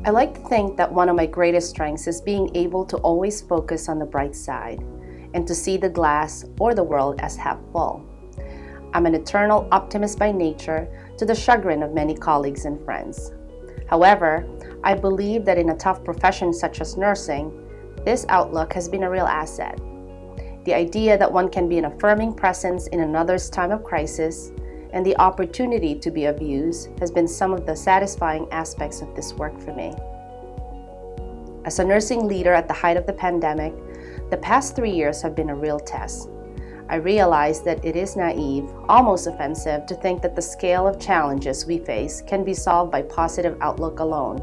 I like to think that one of my greatest strengths is being able to always focus on the bright side and to see the glass or the world as half full. I'm an eternal optimist by nature, to the chagrin of many colleagues and friends. However, I believe that in a tough profession such as nursing, this outlook has been a real asset. The idea that one can be an affirming presence in another's time of crisis and the opportunity to be of use has been some of the satisfying aspects of this work for me. As a nursing leader at the height of the pandemic, the past 3 years have been a real test. I realize that it is naive, almost offensive, to think that the scale of challenges we face can be solved by positive outlook alone.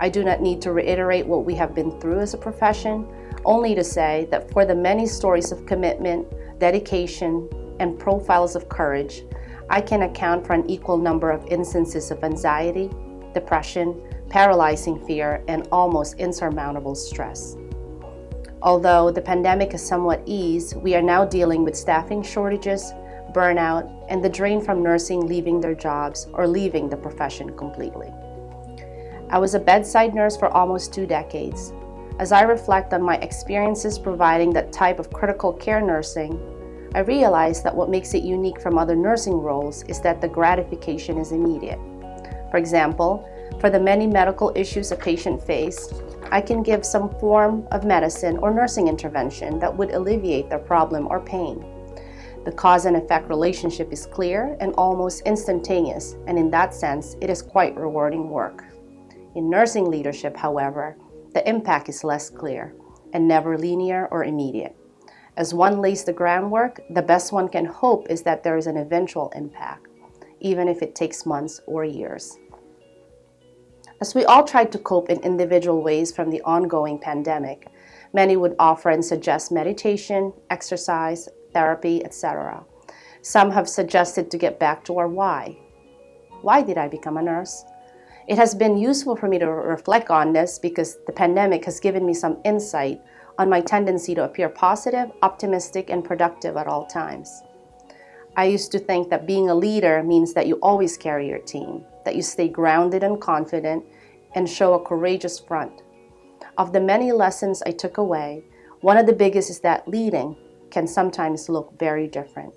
I do not need to reiterate what we have been through as a profession, only to say that for the many stories of commitment, dedication, and profiles of courage, I can account for an equal number of instances of anxiety, depression, paralyzing fear, and almost insurmountable stress. Although the pandemic has somewhat eased, we are now dealing with staffing shortages, burnout, and the drain from nursing leaving their jobs or leaving the profession completely. I was a bedside nurse for almost 2 decades. As I reflect on my experiences providing that type of critical care nursing, I realize that what makes it unique from other nursing roles is that the gratification is immediate. For example, for the many medical issues a patient faces, I can give some form of medicine or nursing intervention that would alleviate their problem or pain. The cause and effect relationship is clear and almost instantaneous, and in that sense, it is quite rewarding work. In nursing leadership, however, the impact is less clear and never linear or immediate. As one lays the groundwork, the best one can hope is that there is an eventual impact, even if it takes months or years. As we all tried to cope in individual ways from the ongoing pandemic, many would offer and suggest meditation, exercise, therapy, etc. Some have suggested to get back to our why. Why did I become a nurse? It has been useful for me to reflect on this because the pandemic has given me some insight on my tendency to appear positive, optimistic, and productive at all times. I used to think that being a leader means that you always carry your team, that you stay grounded and confident, and show a courageous front. Of the many lessons I took away, one of the biggest is that leading can sometimes look very different.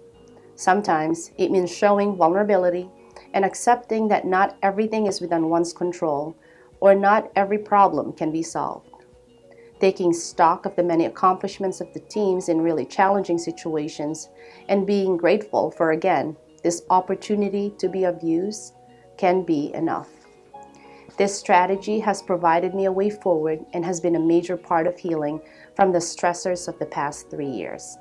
Sometimes it means showing vulnerability and accepting that not everything is within one's control or not every problem can be solved. Taking stock of the many accomplishments of the teams in really challenging situations and being grateful for, again, this opportunity to be of use can be enough. This strategy has provided me a way forward and has been a major part of healing from the stressors of the past 3 years.